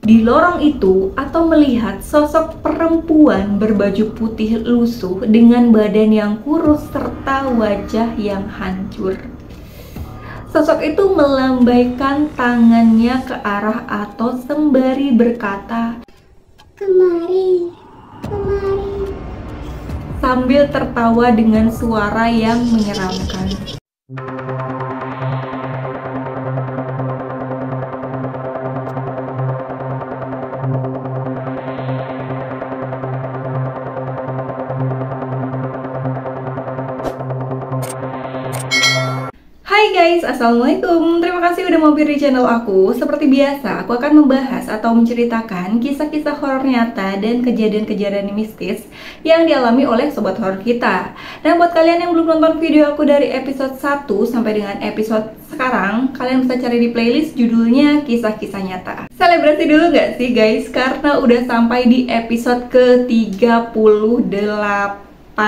Di lorong itu, Ato melihat sosok perempuan berbaju putih lusuh dengan badan yang kurus serta wajah yang hancur. Sosok itu melambaikan tangannya ke arah Ato sembari berkata, "Kemari, kemari." Sambil tertawa dengan suara yang menyeramkan. Hai guys, assalamualaikum. Terima kasih udah mampir di channel aku. Seperti biasa, aku akan membahas atau menceritakan kisah-kisah horor nyata dan kejadian-kejadian mistis yang dialami oleh sobat horor kita. Dan buat kalian yang belum nonton video aku dari episode 1 sampai dengan episode sekarang, kalian bisa cari di playlist judulnya Kisah-Kisah Nyata. Selebrasi dulu nggak sih guys? Karena udah sampai di episode ke-38.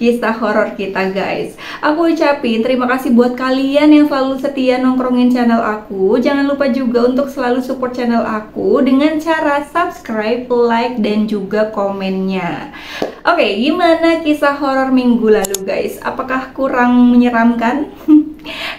Kisah horor kita guys. Aku ucapin terima kasih buat kalian yang selalu setia nongkrongin channel aku. Jangan lupa juga untuk selalu support channel aku dengan cara subscribe, like, dan juga komennya. Oke, gimana kisah horor minggu lalu guys? Apakah kurang menyeramkan?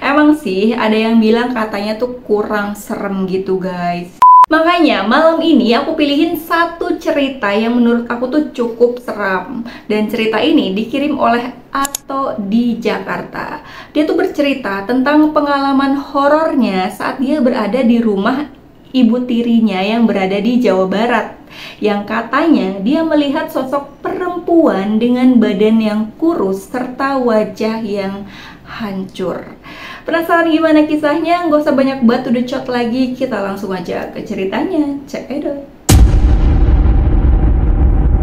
Emang sih ada yang bilang katanya tuh kurang serem gitu guys. Makanya malam ini aku pilihin satu cerita yang menurut aku tuh cukup seram. Dan cerita ini dikirim oleh Ato di Jakarta. Dia tuh bercerita tentang pengalaman horornya saat dia berada di rumah ibu tirinya yang berada di Jawa Barat. Yang katanya dia melihat sosok perempuan dengan badan yang kurus serta wajah yang hancur. Penasaran gimana kisahnya? Nggak usah banyak batu decot lagi, kita langsung aja ke ceritanya. Cekidot.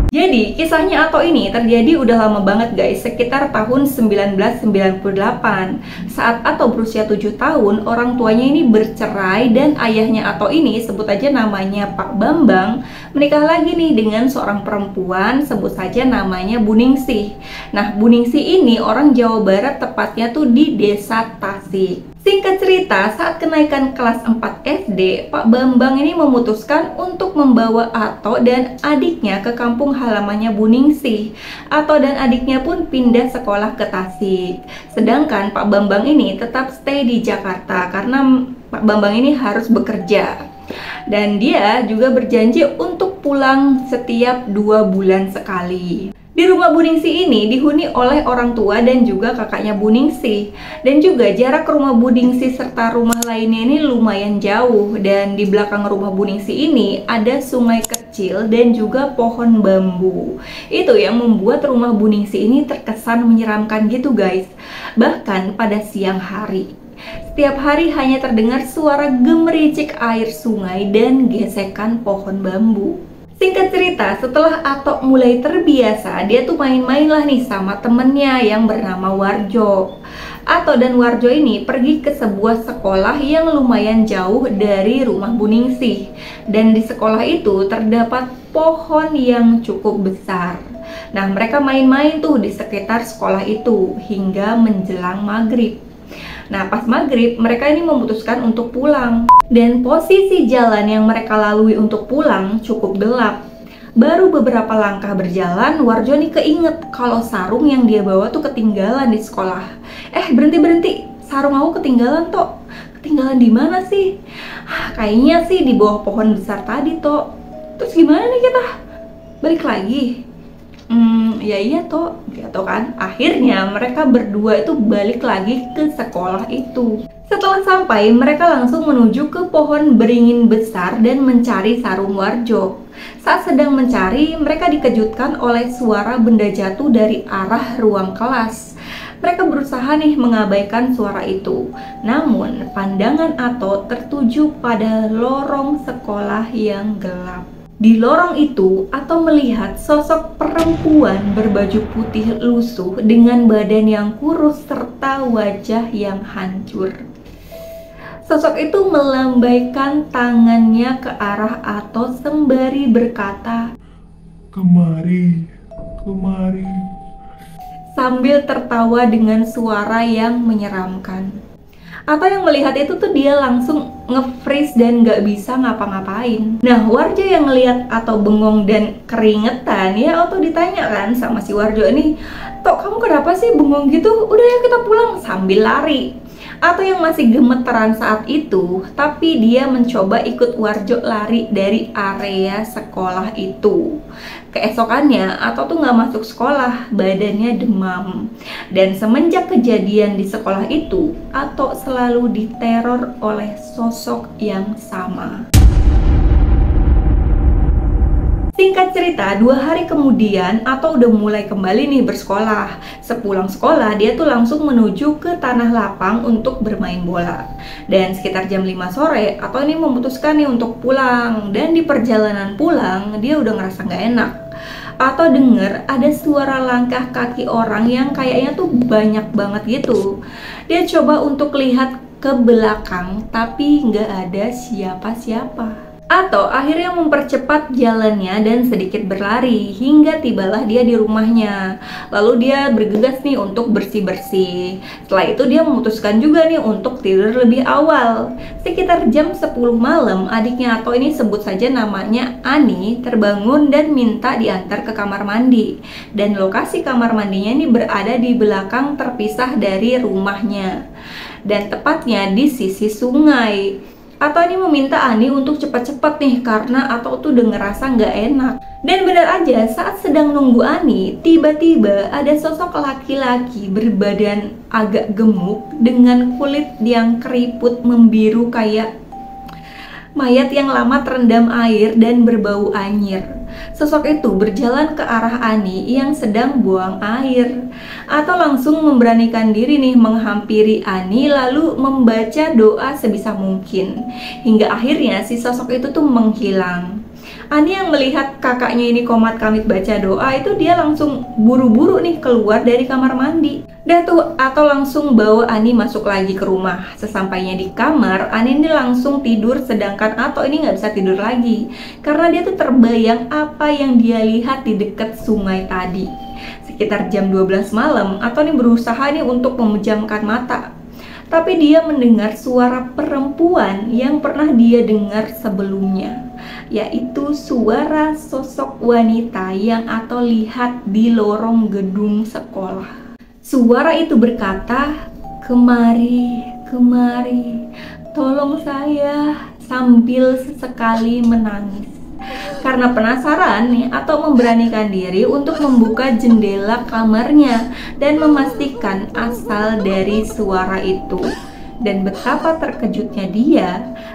Jadi, kisahnya Ato ini terjadi udah lama banget guys, sekitar tahun 1998. Saat Ato berusia 7 tahun, orang tuanya ini bercerai dan ayahnya Ato ini, sebut aja namanya Pak Bambang, menikah lagi nih dengan seorang perempuan, sebut saja namanya Bu Ningsih. Nah, Bu Ningsih ini orang Jawa Barat, tepatnya tuh di Desa Tasik. Singkat cerita, saat kenaikan kelas 4 SD, Pak Bambang ini memutuskan untuk membawa Ato dan adiknya ke kampung halamannya Bu Ningsih. Ato dan adiknya pun pindah sekolah ke Tasik. Sedangkan Pak Bambang ini tetap stay di Jakarta karena Pak Bambang ini harus bekerja. Dan dia juga berjanji untuk pulang setiap 2 bulan sekali. Di rumah Bu Ningsih ini dihuni oleh orang tua dan juga kakaknya Bu Ningsih. Dan juga jarak ke rumah Bu Ningsih serta rumah lainnya ini lumayan jauh. Dan di belakang rumah Bu Ningsih ini ada sungai kecil dan juga pohon bambu. Itu yang membuat rumah Bu Ningsih ini terkesan menyeramkan gitu guys. Bahkan pada siang hari, setiap hari hanya terdengar suara gemericik air sungai dan gesekan pohon bambu. Singkat cerita, setelah Ato mulai terbiasa, dia tuh main-main lah nih sama temennya yang bernama Warjo. Ato dan Warjo ini pergi ke sebuah sekolah yang lumayan jauh dari rumah Bu Ningsih. Dan di sekolah itu terdapat pohon yang cukup besar. Nah, mereka main-main tuh di sekitar sekolah itu hingga menjelang maghrib. Nah, pas maghrib, mereka ini memutuskan untuk pulang. Dan posisi jalan yang mereka lalui untuk pulang cukup gelap. Baru beberapa langkah berjalan, Warjo nih keinget kalau sarung yang dia bawa tuh ketinggalan di sekolah. Berhenti, sarung aku ketinggalan toh. Ketinggalan di mana sih? Kayaknya sih di bawah pohon besar tadi toh. Terus gimana nih kita? Balik lagi? Ya iya toh, gitu kan. Akhirnya mereka berdua itu balik lagi ke sekolah itu. Setelah sampai, mereka langsung menuju ke pohon beringin besar dan mencari sarung Warjo. Saat sedang mencari, mereka dikejutkan oleh suara benda jatuh dari arah ruang kelas. Mereka berusaha nih mengabaikan suara itu. Namun, pandangan Ato tertuju pada lorong sekolah yang gelap. Di lorong itu, Ato melihat sosok perempuan berbaju putih lusuh dengan badan yang kurus serta wajah yang hancur. Sosok itu melambaikan tangannya ke arah Ato sembari berkata, "Kemari, kemari." Sambil tertawa dengan suara yang menyeramkan. Atau yang melihat itu tuh dia langsung nge-freeze dan nggak bisa ngapa-ngapain. Nah, Warjo yang ngelihat atau bengong dan keringetan ya auto ditanya kan sama si Warjo ini, "Tok, kamu kenapa sih bengong gitu? Udah ya kita pulang," sambil lari. Atau yang masih gemeteran saat itu, tapi dia mencoba ikut Warjo lari dari area sekolah itu. Keesokannya, Ato tuh nggak masuk sekolah, badannya demam. Dan semenjak kejadian di sekolah itu, Ato selalu diteror oleh sosok yang sama. Singkat cerita, 2 hari kemudian Ato udah mulai kembali nih bersekolah. Sepulang sekolah, dia tuh langsung menuju ke tanah lapang untuk bermain bola. Dan sekitar jam 5 sore, Ato ini memutuskan nih untuk pulang. Dan di perjalanan pulang, dia udah ngerasa nggak enak. Ato denger ada suara langkah kaki orang yang kayaknya tuh banyak banget gitu. Dia coba untuk lihat ke belakang, tapi nggak ada siapa-siapa. Ato akhirnya mempercepat jalannya dan sedikit berlari hingga tibalah dia di rumahnya. Lalu dia bergegas nih untuk bersih-bersih. Setelah itu dia memutuskan juga nih untuk tidur lebih awal. Sekitar jam 10 malam, adiknya Ato ini, sebut saja namanya Ani, terbangun dan minta diantar ke kamar mandi. Dan lokasi kamar mandinya ini berada di belakang terpisah dari rumahnya. Dan tepatnya di sisi sungai. Ato ini meminta Ani untuk cepat-cepat nih karena Ato tuh udah ngerasa nggak enak. Dan benar aja saat sedang nunggu Ani, tiba-tiba ada sosok laki-laki berbadan agak gemuk dengan kulit yang keriput membiru kayak mayat yang lama terendam air dan berbau anyir. Sosok itu berjalan ke arah Ani yang sedang buang air. Atau langsung memberanikan diri nih menghampiri Ani lalu membaca doa sebisa mungkin. Hingga akhirnya si sosok itu tuh menghilang. Ani yang melihat kakaknya ini komat kamit baca doa itu, dia langsung buru-buru nih keluar dari kamar mandi. Dan tuh Ato langsung bawa Ani masuk lagi ke rumah. Sesampainya di kamar, Ani ini langsung tidur sedangkan Ato ini nggak bisa tidur lagi karena dia tuh terbayang apa yang dia lihat di dekat sungai tadi. Sekitar jam 12 malam, Ato ini berusaha nih untuk memejamkan mata. Tapi dia mendengar suara perempuan yang pernah dia dengar sebelumnya, yaitu suara sosok wanita yang Ato lihat di lorong gedung sekolah. Suara itu berkata, "Kemari, kemari, tolong saya," sambil sesekali menangis. Karena penasaran nih, Ato memberanikan diri untuk membuka jendela kamarnya dan memastikan asal dari suara itu. Dan betapa terkejutnya dia,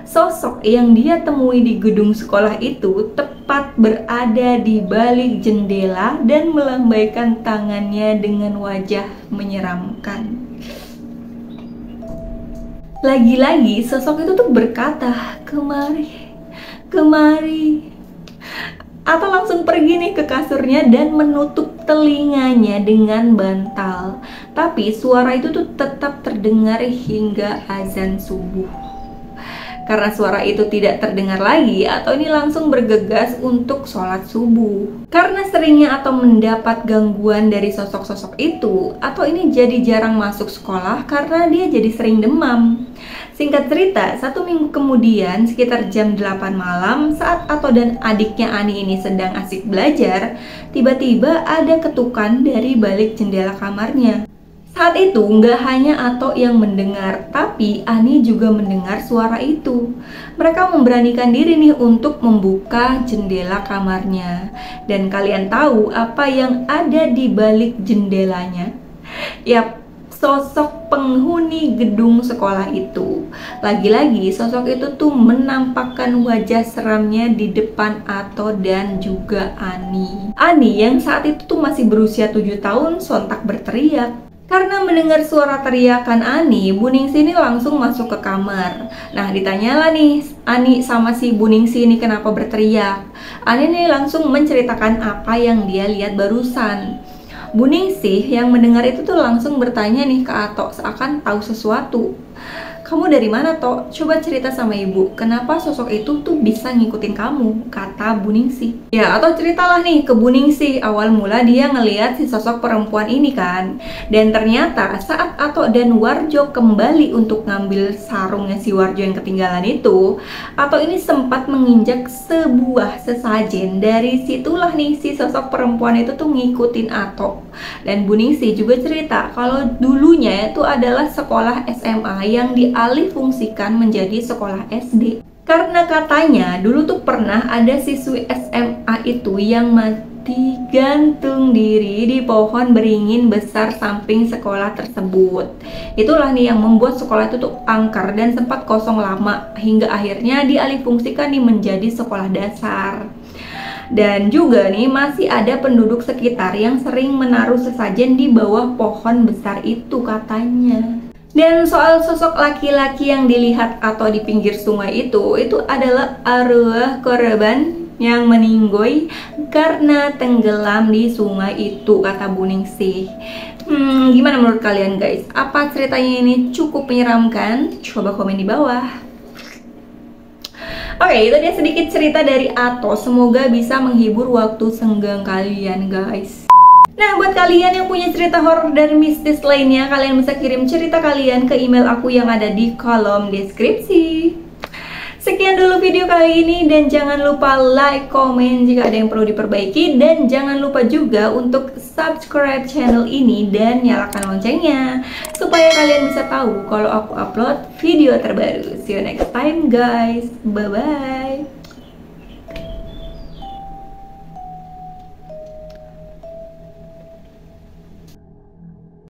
sosok yang dia temui di gedung sekolah itu tepat berada di balik jendela dan melambaikan tangannya dengan wajah menyeramkan. Lagi-lagi sosok itu tuh berkata, "Kemari, kemari." Atau langsung pergi nih ke kasurnya dan menutup telinganya dengan bantal. Tapi suara itu tuh tetap terdengar hingga azan subuh. Karena suara itu tidak terdengar lagi, Ato ini langsung bergegas untuk sholat subuh. Karena seringnya Ato mendapat gangguan dari sosok-sosok itu, Ato ini jadi jarang masuk sekolah karena dia jadi sering demam. Singkat cerita, 1 minggu kemudian sekitar jam 8 malam saat Ato dan adiknya Ani ini sedang asik belajar, tiba-tiba ada ketukan dari balik jendela kamarnya. Saat itu nggak hanya Ato yang mendengar, tapi Ani juga mendengar suara itu. Mereka memberanikan diri nih untuk membuka jendela kamarnya. Dan kalian tahu apa yang ada di balik jendelanya? Yap, sosok penghuni gedung sekolah itu. Lagi-lagi sosok itu tuh menampakkan wajah seramnya di depan Ato dan juga Ani. Ani yang saat itu tuh masih berusia 7 tahun sontak berteriak. Karena mendengar suara teriakan Ani, Bu Ningsi ini langsung masuk ke kamar. Nah, ditanyalah nih Ani sama si Bu Ningsi ini kenapa berteriak. Ani ini langsung menceritakan apa yang dia lihat barusan. Bu Ningsih yang mendengar itu tuh langsung bertanya nih ke Ato seakan tahu sesuatu. "Kamu dari mana, Tok? Coba cerita sama ibu, kenapa sosok itu tuh bisa ngikutin kamu?" kata Bu Ningsih. Ya, atau ceritalah nih ke Bu Ningsih, awal mula dia ngelihat si sosok perempuan ini kan. Dan ternyata saat Ato dan Warjo kembali untuk ngambil sarungnya si Warjo yang ketinggalan itu, Ato ini sempat menginjak sebuah sesajen. Dari situlah nih si sosok perempuan itu tuh ngikutin Ato. Dan Bu Ningsih juga cerita kalau dulunya itu adalah sekolah SMA yang dialih fungsikan menjadi sekolah SD. Karena katanya dulu tuh pernah ada siswi SMA itu yang mati gantung diri di pohon beringin besar samping sekolah tersebut. Itulah nih yang membuat sekolah itu tuh angker dan sempat kosong lama hingga akhirnya dialih fungsikan nih menjadi sekolah dasar. Dan juga nih masih ada penduduk sekitar yang sering menaruh sesajen di bawah pohon besar itu katanya. Dan soal sosok laki-laki yang dilihat atau di pinggir sungai itu adalah arwah korban yang meninggoy karena tenggelam di sungai itu, kata Bu Ningsih. Gimana menurut kalian guys? Apa ceritanya ini cukup menyeramkan? Coba komen di bawah. Oke, itu dia sedikit cerita dari Ato. Semoga bisa menghibur waktu senggang kalian guys. Nah, buat kalian yang punya cerita horor dan mistis lainnya, kalian bisa kirim cerita kalian ke email aku yang ada di kolom deskripsi. Sekian dulu video kali ini, dan jangan lupa like, komen jika ada yang perlu diperbaiki, dan jangan lupa juga untuk subscribe channel ini dan nyalakan loncengnya supaya kalian bisa tahu kalau aku upload video terbaru. See you next time guys, bye bye.